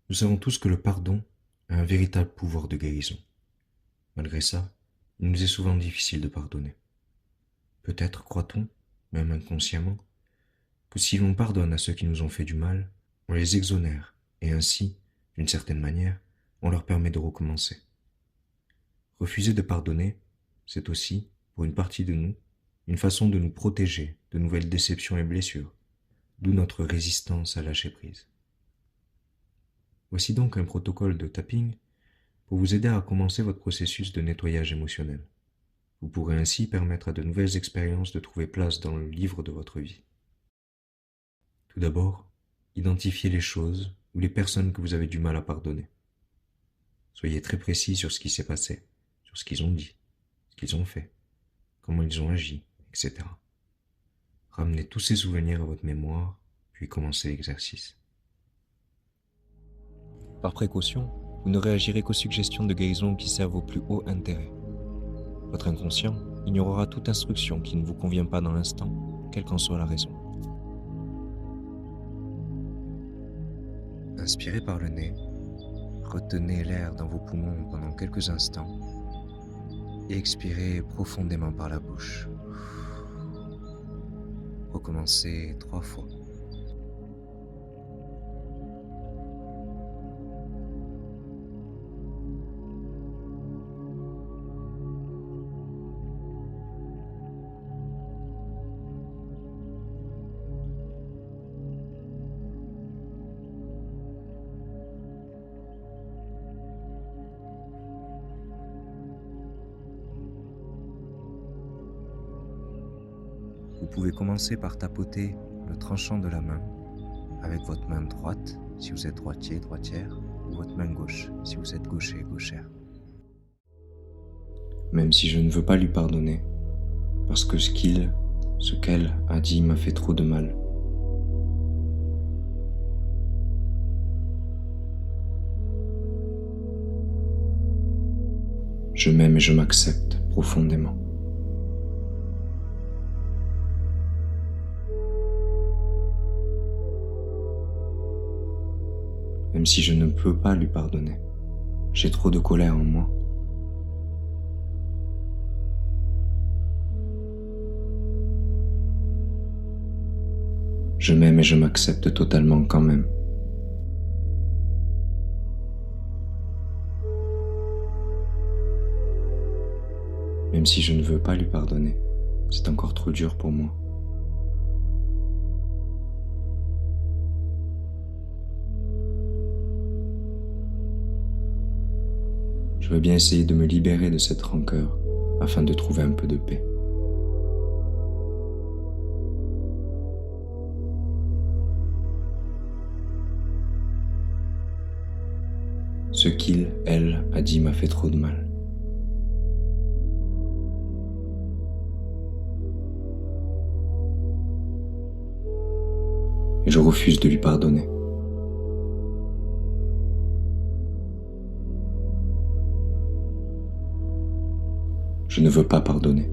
Nous savons tous que le pardon a un véritable pouvoir de guérison. Malgré ça, il nous est souvent difficile de pardonner. Peut-être croit-on, même inconsciemment, que si l'on pardonne à ceux qui nous ont fait du mal, on les exonère, et ainsi, d'une certaine manière, on leur permet de recommencer. Refuser de pardonner, c'est aussi, pour une partie de nous, une façon de nous protéger de nouvelles déceptions et blessures, d'où notre résistance à lâcher prise. Voici donc un protocole de tapping pour vous aider à commencer votre processus de nettoyage émotionnel. Vous pourrez ainsi permettre à de nouvelles expériences de trouver place dans le livre de votre vie. Tout d'abord, identifiez les choses ou les personnes que vous avez du mal à pardonner. Soyez très précis sur ce qui s'est passé, sur ce qu'ils ont dit, ce qu'ils ont fait, comment ils ont agi, etc. Ramenez tous ces souvenirs à votre mémoire, puis commencez l'exercice. Par précaution, vous ne réagirez qu'aux suggestions de guérison qui servent au plus haut intérêt. Votre inconscient ignorera toute instruction qui ne vous convient pas dans l'instant, quelle qu'en soit la raison. Inspirez par le nez, retenez l'air dans vos poumons pendant quelques instants et expirez profondément par la bouche. Recommencez 3 fois. Vous pouvez commencer par tapoter le tranchant de la main avec votre main droite si vous êtes droitier, droitière, ou votre main gauche si vous êtes gaucher, gauchère. Même si je ne veux pas lui pardonner, parce que ce qu'elle a dit m'a fait trop de mal. Je m'aime et je m'accepte profondément. Même si je ne peux pas lui pardonner, j'ai trop de colère en moi. Je m'aime et je m'accepte totalement quand même. Même si je ne veux pas lui pardonner, c'est encore trop dur pour moi. Je veux bien essayer de me libérer de cette rancœur afin de trouver un peu de paix. Ce elle a dit m'a fait trop de mal. Et je refuse de lui pardonner. Je ne veux pas pardonner.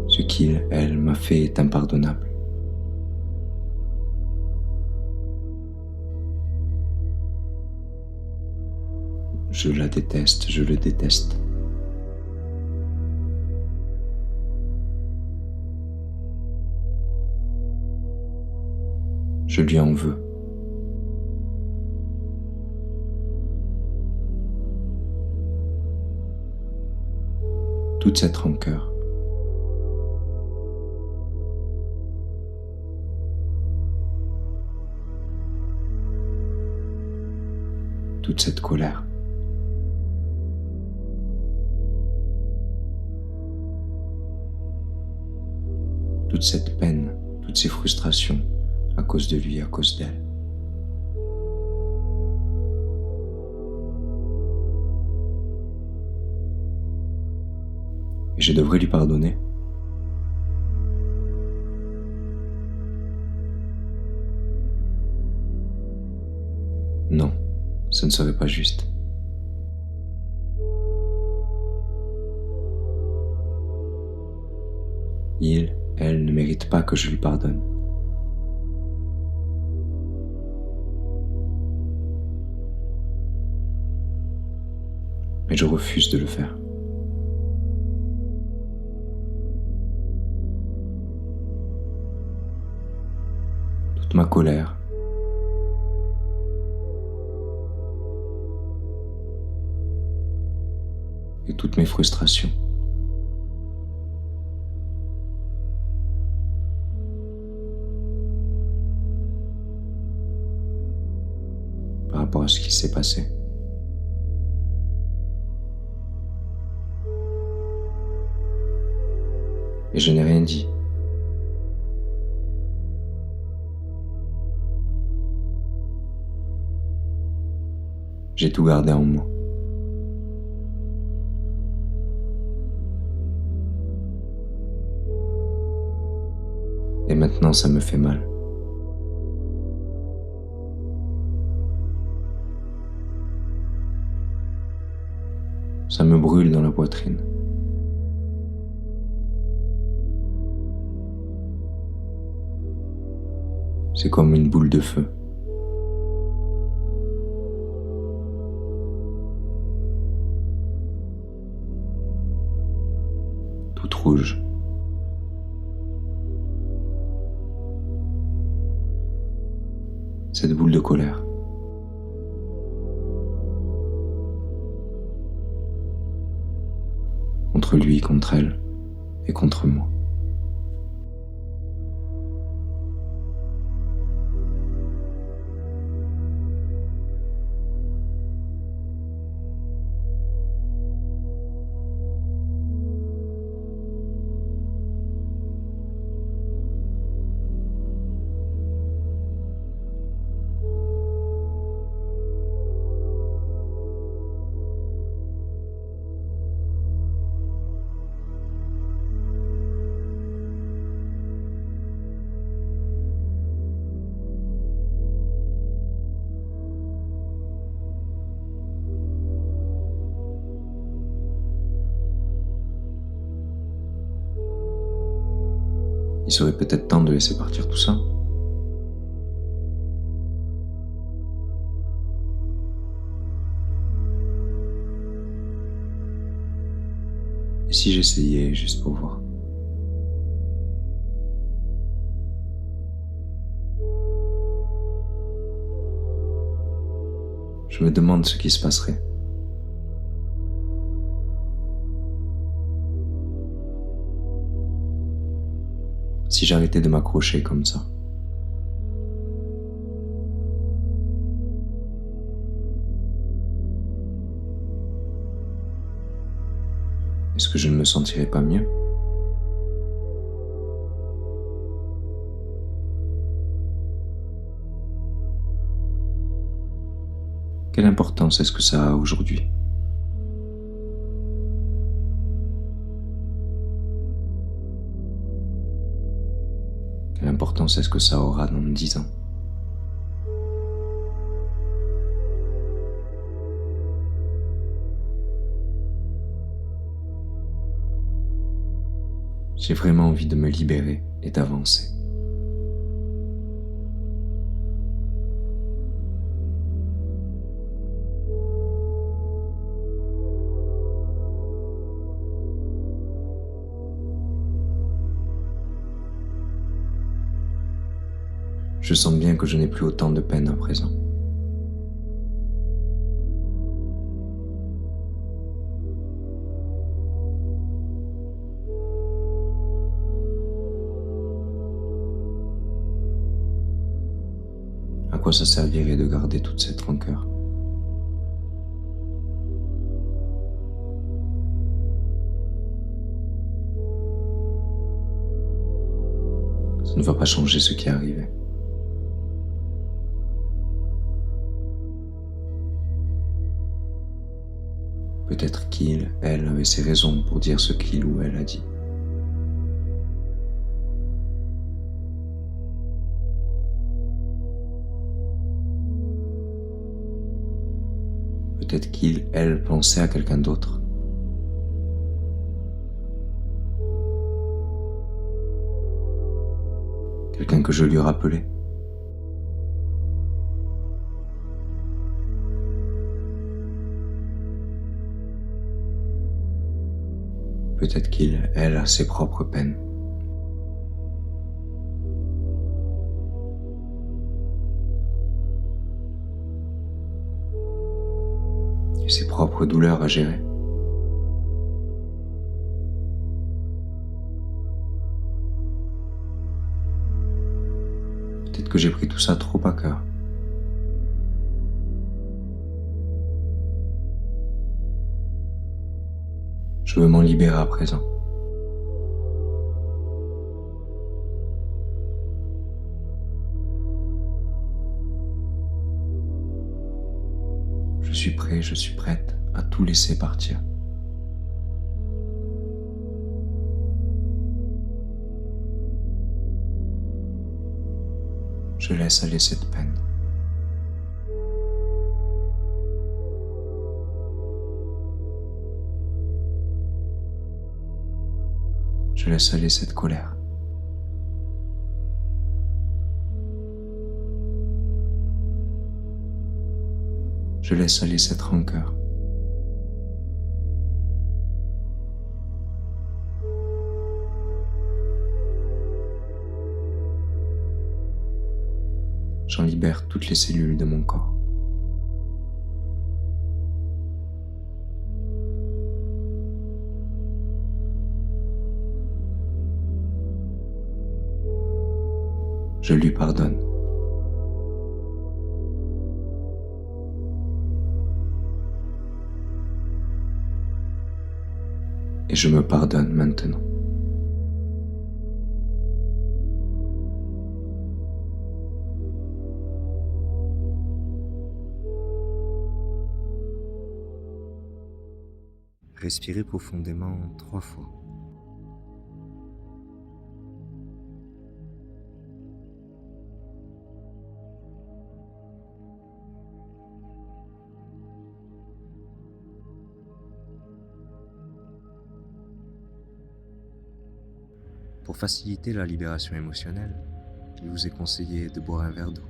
Ce elle m'a fait est impardonnable. Je la déteste, je le déteste. Je lui en veux. Toute cette rancœur. Toute cette colère. Toute cette peine, toutes ces frustrations à cause de lui, à cause d'elle. Et je devrais lui pardonner. Non, ce ne serait pas juste. Elle ne mérite mérite pas que je lui pardonne. Mais je refuse de le faire. Toute ma colère, et toutes mes frustrations, par rapport à ce qui s'est passé. Et je n'ai rien dit. J'ai tout gardé en moi. Et maintenant, ça me fait mal. Ça me brûle dans la poitrine. C'est comme une boule de feu. Toute rouge. Cette boule de colère. Contre lui, contre elle et contre moi. Il serait peut-être temps de laisser partir tout ça. Et si j'essayais juste pour voir? Je me demande ce qui se passerait. Si j'arrêtais de m'accrocher comme ça. Est-ce que je ne me sentirais pas mieux? Quelle importance est-ce que ça a aujourd'hui? Quelle importance est-ce que ça aura dans 10 ans? J'ai vraiment envie de me libérer et d'avancer. Je sens bien que je n'ai plus autant de peine à présent. À quoi ça servirait de garder toute cette rancœur? Ça ne va pas changer ce qui est arrivé. Peut-être qu'il, elle, avait ses raisons pour dire ce qu'il ou elle a dit. Peut-être qu'il, elle, pensait à quelqu'un d'autre. quelqu'un que je lui rappelais. Peut-être qu'il, elle, a ses propres peines. Et ses propres douleurs à gérer. Peut-être que j'ai pris tout ça trop à cœur. Je veux m'en libérer à présent. Je suis prêt, je suis prête à tout laisser partir. Je laisse aller cette peine. Je laisse aller cette colère. Je laisse aller cette rancœur. J'en libère toutes les cellules de mon corps. Je lui pardonne. Et je me pardonne maintenant. Respirez profondément 3 fois. Pour faciliter la libération émotionnelle, il vous est conseillé de boire un verre d'eau.